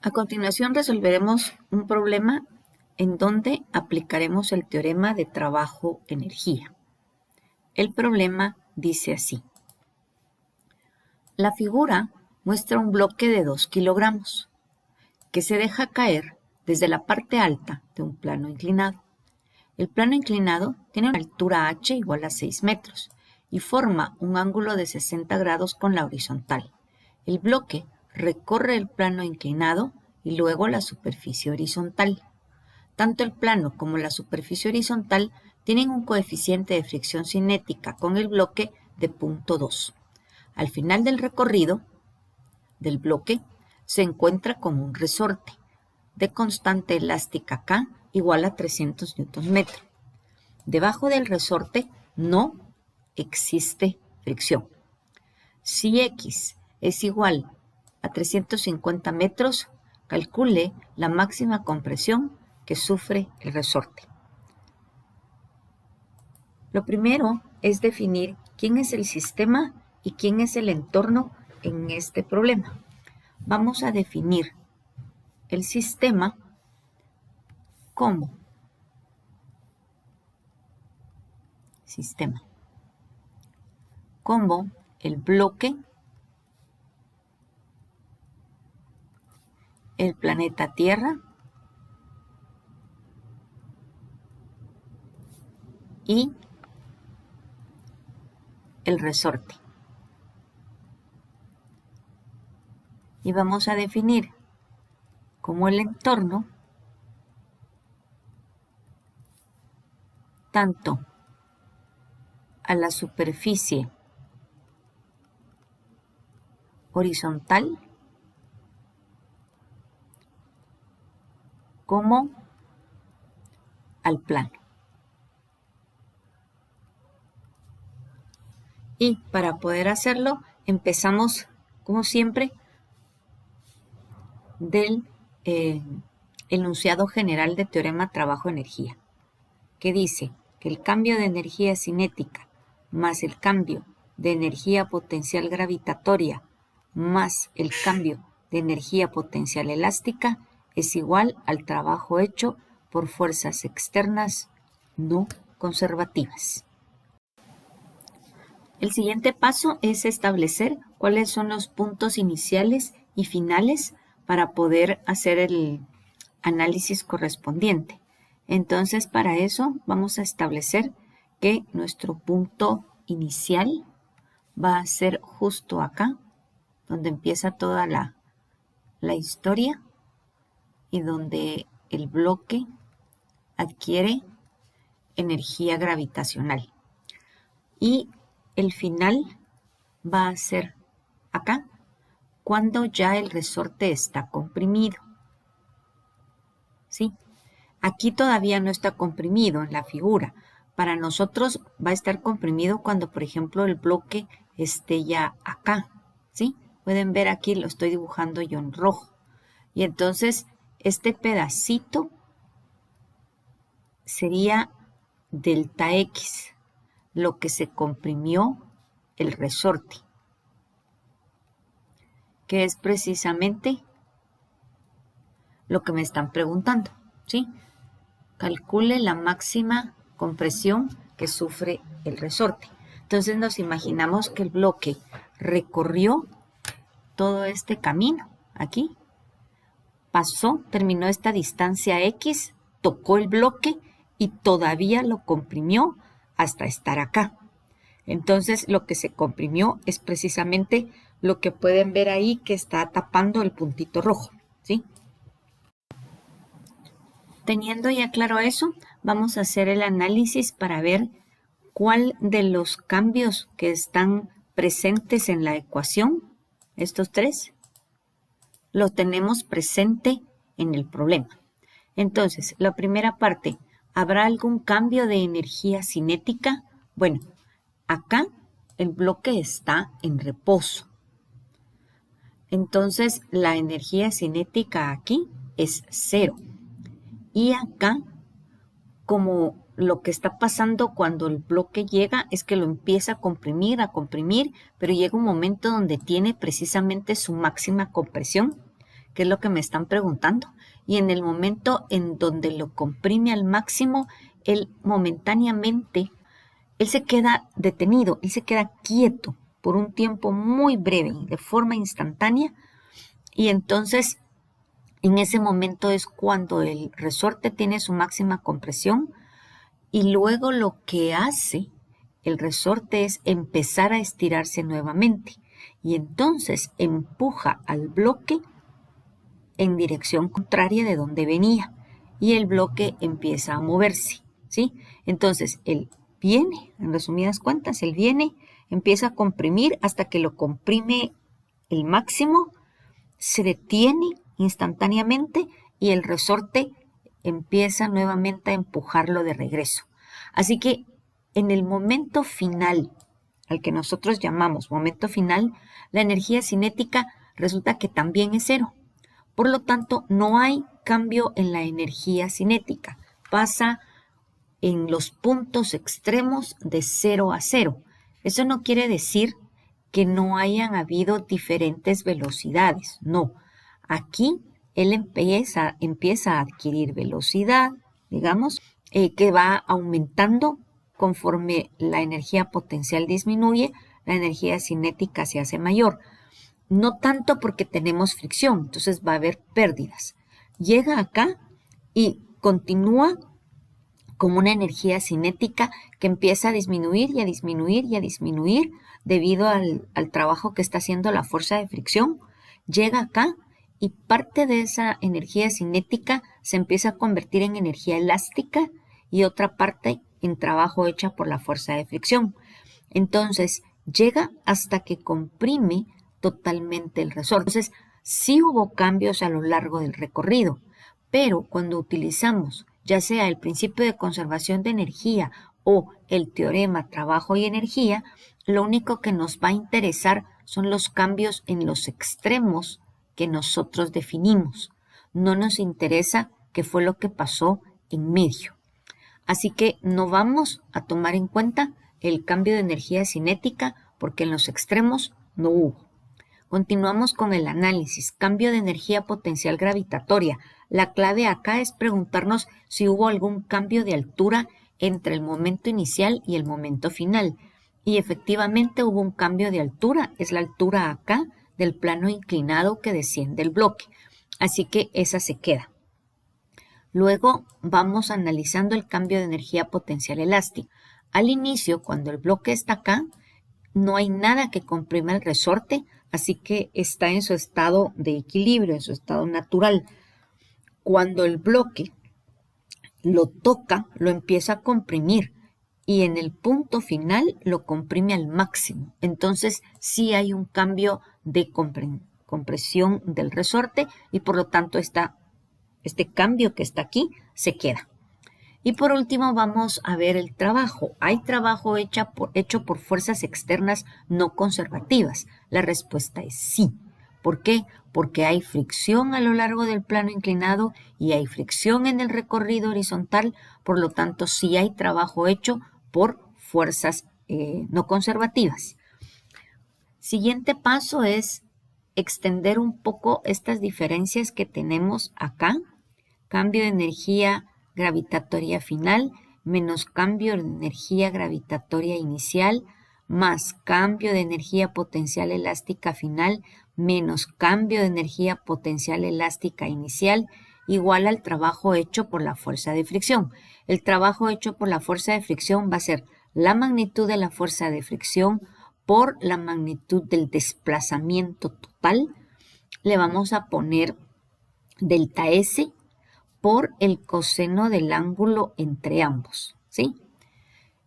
A continuación resolveremos un problema en donde aplicaremos el teorema de trabajo-energía. El problema dice así. La figura muestra un bloque de 2 kilogramos que se deja caer desde la parte alta de un plano inclinado. El plano inclinado tiene una altura h igual a 6 metros y forma un ángulo de 60 grados con la horizontal. El bloque recorre el plano inclinado y luego la superficie horizontal. Tanto el plano como la superficie horizontal tienen un coeficiente de fricción cinética con el bloque de 0.2. Al final del recorrido del bloque se encuentra con un resorte de constante elástica K igual a 300 Nm. Debajo del resorte no existe fricción. Si X es igual a 350 metros, calcule la máxima compresión que sufre el resorte. Lo primero es definir quién es el sistema y quién es el entorno en este problema. Vamos a definir el sistema como el bloque, el planeta Tierra y el resorte. Y vamos a definir como el entorno tanto a la superficie horizontal como al plano. Y para poder hacerlo, empezamos, como siempre, del enunciado general de teorema trabajo-energía, que dice que el cambio de energía cinética más el cambio de energía potencial gravitatoria más el cambio de energía potencial elástica es igual al trabajo hecho por fuerzas externas no conservativas. El siguiente paso es establecer cuáles son los puntos iniciales y finales para poder hacer el análisis correspondiente. Entonces, para eso vamos a establecer que nuestro punto inicial va a ser justo acá, donde empieza toda la historia y donde el bloque adquiere energía gravitacional. Y el final va a ser acá, cuando ya el resorte está comprimido. ¿Sí? Aquí todavía no está comprimido en la figura. Para nosotros va a estar comprimido cuando, por ejemplo, el bloque esté ya acá. ¿Sí? Pueden ver aquí, lo estoy dibujando yo en rojo. Y entonces, este pedacito sería delta X, lo que se comprimió el resorte, que es precisamente lo que me están preguntando, ¿sí? Calcule la máxima compresión que sufre el resorte. Entonces nos imaginamos que el bloque recorrió todo este camino aquí, pasó, terminó esta distancia X, tocó el bloque y todavía lo comprimió hasta estar acá. Entonces lo que se comprimió es precisamente lo que pueden ver ahí que está tapando el puntito rojo, ¿sí? Teniendo ya claro eso, vamos a hacer el análisis para ver cuál de los cambios que están presentes en la ecuación, estos tres, lo tenemos presente en el problema. Entonces, la primera parte, ¿habrá algún cambio de energía cinética? Bueno, acá el bloque está en reposo. Entonces, la energía cinética aquí es 0. Y acá, como lo que está pasando cuando el bloque llega es que lo empieza a comprimir, pero llega un momento donde tiene precisamente su máxima compresión, que es lo que me están preguntando. Y en el momento en donde lo comprime al máximo, él momentáneamente, él se queda detenido, él se queda quieto por un tiempo muy breve, de forma instantánea. Y entonces, en ese momento es cuando el resorte tiene su máxima compresión y luego lo que hace el resorte es empezar a estirarse nuevamente y entonces empuja al bloque en dirección contraria de donde venía y el bloque empieza a moverse, ¿sí? Entonces él viene, en resumidas cuentas, él viene, empieza a comprimir hasta que lo comprime el máximo, se detiene instantáneamente y el resorte empieza nuevamente a empujarlo de regreso. Así que en el momento final, al que nosotros llamamos momento final, la energía cinética resulta que también es cero. Por lo tanto, no hay cambio en la energía cinética. Pasa en los puntos extremos de 0 a 0. Eso no quiere decir que no hayan habido diferentes velocidades. No. Aquí él empieza a adquirir velocidad, digamos, que va aumentando conforme la energía potencial disminuye, la energía cinética se hace mayor. No tanto porque tenemos fricción, entonces va a haber pérdidas. Llega acá y continúa como una energía cinética que empieza a disminuir y a disminuir y a disminuir debido al trabajo que está haciendo la fuerza de fricción. Llega acá y parte de esa energía cinética se empieza a convertir en energía elástica y otra parte en trabajo hecha por la fuerza de fricción. Entonces, llega hasta que comprime totalmente el resorte. Entonces, sí hubo cambios a lo largo del recorrido, pero cuando utilizamos ya sea el principio de conservación de energía o el teorema trabajo y energía, lo único que nos va a interesar son los cambios en los extremos que nosotros definimos. No nos interesa qué fue lo que pasó en medio. Así que no vamos a tomar en cuenta el cambio de energía cinética porque en los extremos no hubo. Continuamos con el análisis. Cambio de energía potencial gravitatoria. La clave acá es preguntarnos si hubo algún cambio de altura entre el momento inicial y el momento final. Y efectivamente hubo un cambio de altura. Es la altura acá del plano inclinado que desciende el bloque. Así que esa se queda. Luego vamos analizando el cambio de energía potencial elástica. Al inicio, cuando el bloque está acá, no hay nada que comprima el resorte, así que está en su estado de equilibrio, en su estado natural. Cuando el bloque lo toca, lo empieza a comprimir y en el punto final lo comprime al máximo. Entonces sí hay un cambio de compresión del resorte y por lo tanto este cambio que está aquí se queda. Y por último vamos a ver el trabajo. ¿Hay trabajo hecho por fuerzas externas no conservativas? La respuesta es sí. ¿Por qué? Porque hay fricción a lo largo del plano inclinado y hay fricción en el recorrido horizontal, por lo tanto sí hay trabajo hecho por fuerzas no conservativas. Siguiente paso es extender un poco estas diferencias que tenemos acá. Cambio de energía gravitatoria final menos cambio de energía gravitatoria inicial más cambio de energía potencial elástica final menos cambio de energía potencial elástica inicial igual al trabajo hecho por la fuerza de fricción. El trabajo hecho por la fuerza de fricción va a ser la magnitud de la fuerza de fricción por la magnitud del desplazamiento total. Le vamos a poner delta S por el coseno del ángulo entre ambos, ¿sí?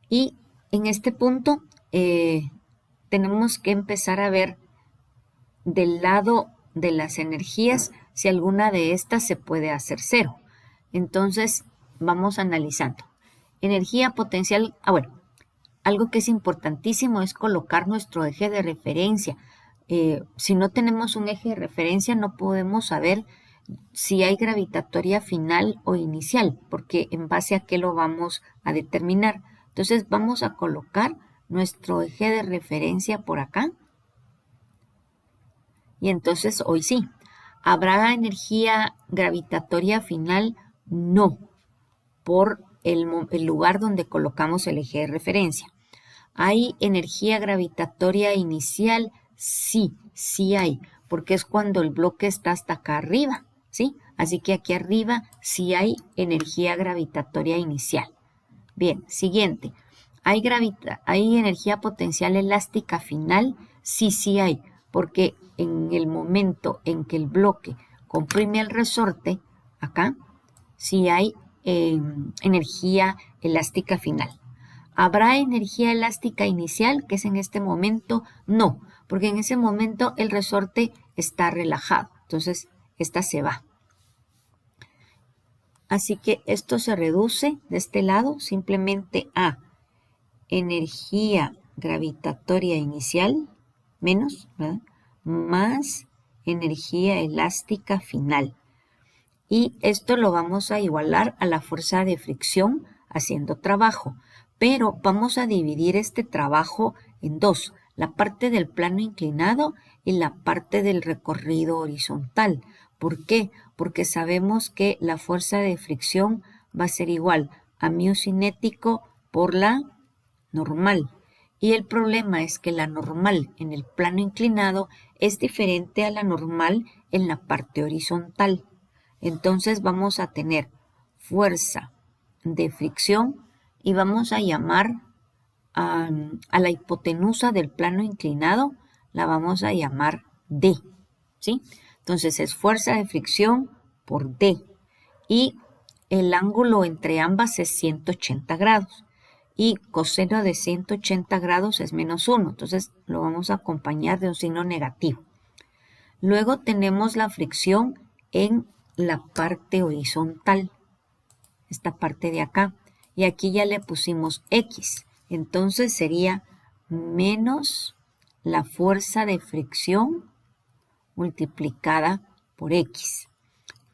Y en este punto tenemos que empezar a ver del lado de las energías si alguna de estas se puede hacer cero. Entonces vamos analizando. Energía potencial, algo que es importantísimo es colocar nuestro eje de referencia. Si no tenemos un eje de referencia no podemos saber si hay gravitatoria final o inicial, porque en base a qué lo vamos a determinar. Entonces vamos a colocar nuestro eje de referencia por acá. Y entonces hoy sí. ¿Habrá energía gravitatoria final? No, por el lugar donde colocamos el eje de referencia. ¿Hay energía gravitatoria inicial? Sí, sí hay, porque es cuando el bloque está hasta acá arriba, ¿sí? Así que aquí arriba sí hay energía gravitatoria inicial. Bien, siguiente. ¿Hay energía potencial elástica final? Sí, sí hay, porque en el momento en que el bloque comprime el resorte, acá, sí hay energía elástica final. ¿Habrá energía elástica inicial, que es en este momento? No, porque en ese momento el resorte está relajado, entonces esta se va. Así que esto se reduce de este lado simplemente a energía gravitatoria inicial menos, ¿verdad?, más energía elástica final. Y esto lo vamos a igualar a la fuerza de fricción haciendo trabajo. Pero vamos a dividir este trabajo en dos, la parte del plano inclinado y la parte del recorrido horizontal. ¿Por qué? Porque sabemos que la fuerza de fricción va a ser igual a μ cinético por la normal. Y el problema es que la normal en el plano inclinado es diferente a la normal en la parte horizontal. Entonces vamos a tener fuerza de fricción y vamos a llamar a la hipotenusa del plano inclinado, la vamos a llamar D, ¿sí? Entonces es fuerza de fricción por D y el ángulo entre ambas es 180 grados y coseno de 180 grados es -1, entonces lo vamos a acompañar de un signo negativo. Luego tenemos la fricción en la parte horizontal, esta parte de acá, y aquí ya le pusimos X, entonces sería menos la fuerza de fricción multiplicada por X.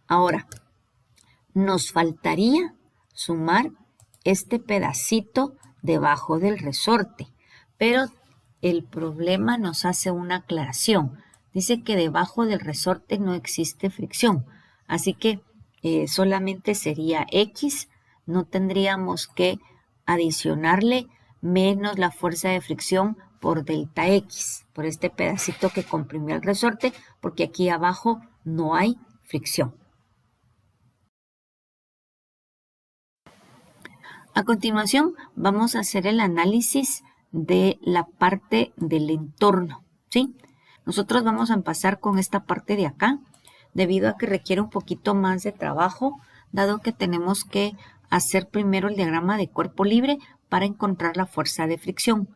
Ahora, nos faltaría sumar este pedacito debajo del resorte, pero el problema nos hace una aclaración. Dice que debajo del resorte no existe fricción, así que solamente sería X, no tendríamos que adicionarle menos la fuerza de fricción por delta X, por este pedacito que comprimió el resorte, porque aquí abajo no hay fricción. A continuación, vamos a hacer el análisis de la parte del entorno, ¿sí? Nosotros vamos a empezar con esta parte de acá, debido a que requiere un poquito más de trabajo, dado que tenemos que hacer primero el diagrama de cuerpo libre para encontrar la fuerza de fricción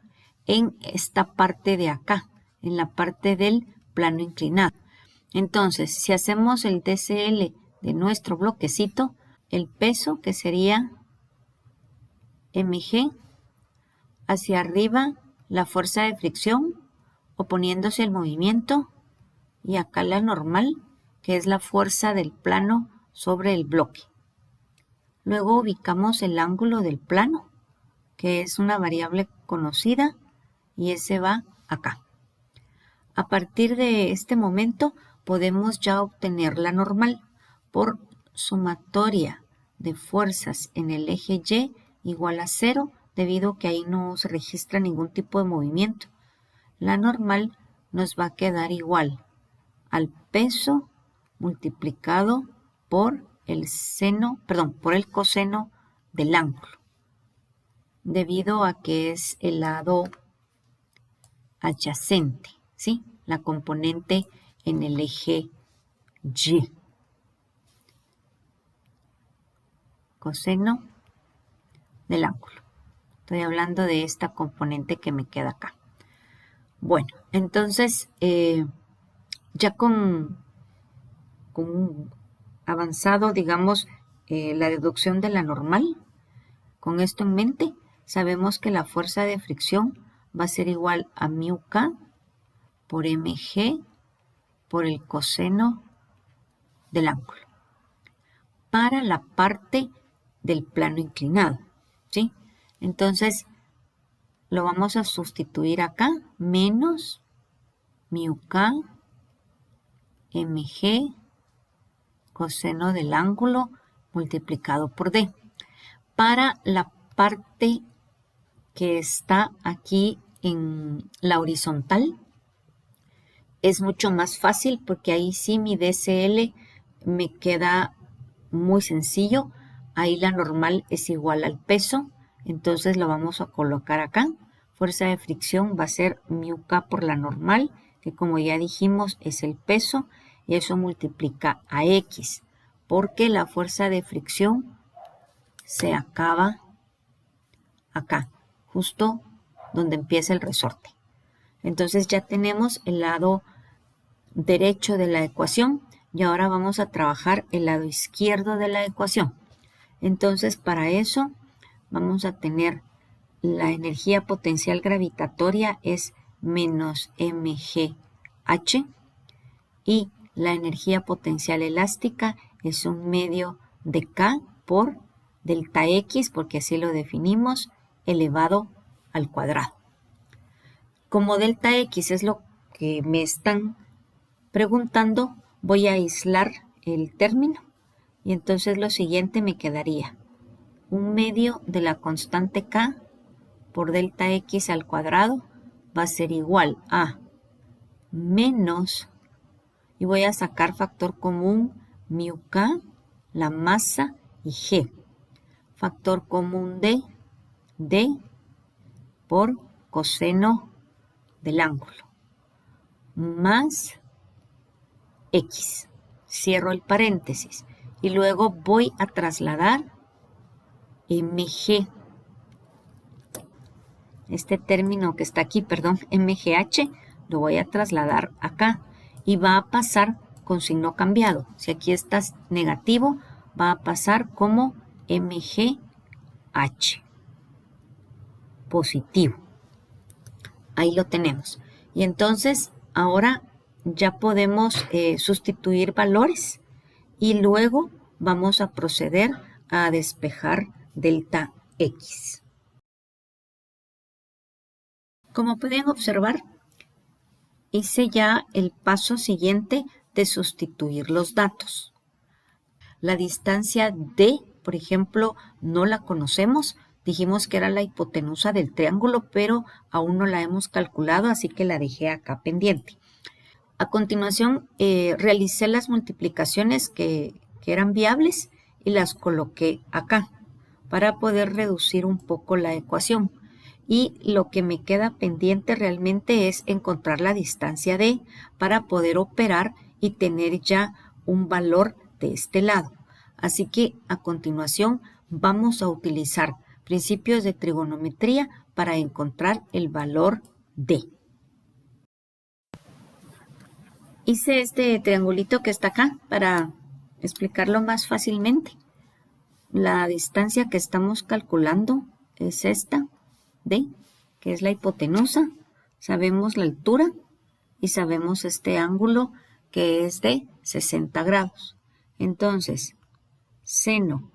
en esta parte de acá, en la parte del plano inclinado. Entonces, si hacemos el DCL de nuestro bloquecito, el peso, que sería mg, hacia arriba la fuerza de fricción oponiéndose al movimiento y acá la normal, que es la fuerza del plano sobre el bloque. Luego ubicamos el ángulo del plano, que es una variable conocida, y ese va acá. A partir de este momento podemos ya obtener la normal por sumatoria de fuerzas en el eje Y igual a 0, debido a que ahí no se registra ningún tipo de movimiento. La normal nos va a quedar igual al peso multiplicado por el coseno del ángulo, debido a que es el lado adyacente, ¿sí? La componente en el eje Y. Coseno del ángulo. Estoy hablando de esta componente que me queda acá. Bueno, entonces ya con avanzado, digamos, la deducción de la normal, con esto en mente, sabemos que la fuerza de fricción va a ser igual a μk por mg por el coseno del ángulo para la parte del plano inclinado, ¿sí? Entonces, lo vamos a sustituir acá, menos μk mg coseno del ángulo multiplicado por D. Para la parte que está aquí en la horizontal, es mucho más fácil porque ahí sí mi DCL me queda muy sencillo. Ahí la normal es igual al peso, entonces lo vamos a colocar acá. Fuerza de fricción va a ser μk por la normal, que como ya dijimos es el peso, y eso multiplica a X, porque la fuerza de fricción se acaba acá, justo donde empieza el resorte. Entonces ya tenemos el lado derecho de la ecuación y ahora vamos a trabajar el lado izquierdo de la ecuación. Entonces para eso vamos a tener la energía potencial gravitatoria es menos mgh y la energía potencial elástica es un medio de K por delta X, porque así lo definimos, elevado al cuadrado. Como delta X es lo que me están preguntando, voy a aislar el término y entonces lo siguiente me quedaría un medio de la constante K por delta X al cuadrado va a ser igual a menos, y voy a sacar factor común μk, la masa, y G. Factor común de D por coseno del ángulo más X. Cierro el paréntesis y luego voy a trasladar mg. Este término que está aquí, perdón, mgh, lo voy a trasladar acá y va a pasar con signo cambiado. Si aquí está negativo, va a pasar como mgh, positivo. Ahí lo tenemos. Y entonces ahora ya podemos sustituir valores y luego vamos a proceder a despejar delta X. Como pueden observar, hice ya el paso siguiente de sustituir los datos. La distancia D, por ejemplo, no la conocemos. Dijimos que era la hipotenusa del triángulo, pero aún no la hemos calculado, así que la dejé acá pendiente. A continuación, realicé las multiplicaciones que eran viables y las coloqué acá para poder reducir un poco la ecuación. Y lo que me queda pendiente realmente es encontrar la distancia D para poder operar y tener ya un valor de este lado. Así que a continuación vamos a utilizar principios de trigonometría para encontrar el valor D. Hice este triangulito que está acá para explicarlo más fácilmente. La distancia que estamos calculando es esta, D, que es la hipotenusa. Sabemos la altura y sabemos este ángulo que es de 60 grados. Entonces, seno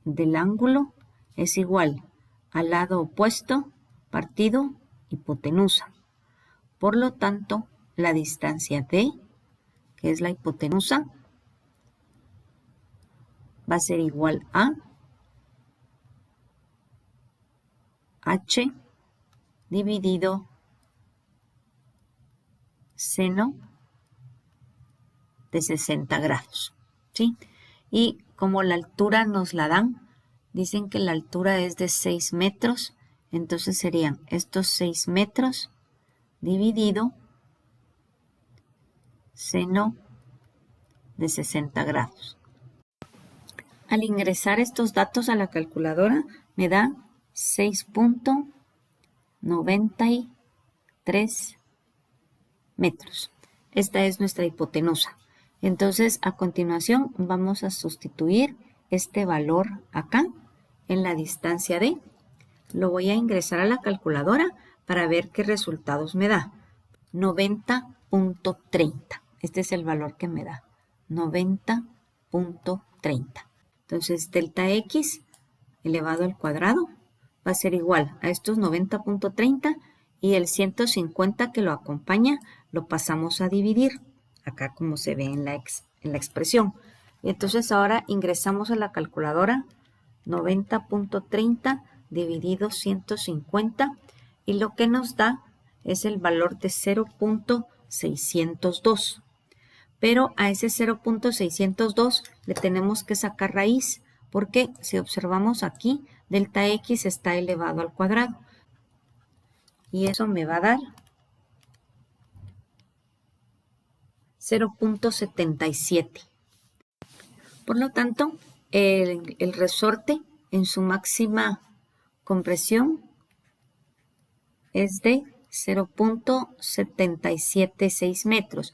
del ángulo es igual al lado opuesto partido hipotenusa. Por lo tanto, la distancia D, que es la hipotenusa, va a ser igual a H dividido seno de 60 grados, ¿sí? Y como la altura nos la dan, dicen que la altura es de 6 metros, entonces serían estos 6 metros dividido seno de 60 grados. Al ingresar estos datos a la calculadora, me da 6.93 metros. Esta es nuestra hipotenusa. Entonces, a continuación, vamos a sustituir este valor acá en la distancia D. Lo voy a ingresar a la calculadora para ver qué resultados me da. 90.30. Este es el valor que me da. 90.30. Entonces, delta X elevado al cuadrado va a ser igual a estos 90.30 y el 150 que lo acompaña lo pasamos a dividir, acá como se ve en la en la expresión. Y entonces ahora ingresamos a la calculadora 90.30 dividido 150 y lo que nos da es el valor de 0.602. Pero a ese 0.602 le tenemos que sacar raíz, porque si observamos aquí, delta x está elevado al cuadrado. Y eso me va a dar 0.77. Por lo tanto, el resorte en su máxima compresión es de 0.776 metros.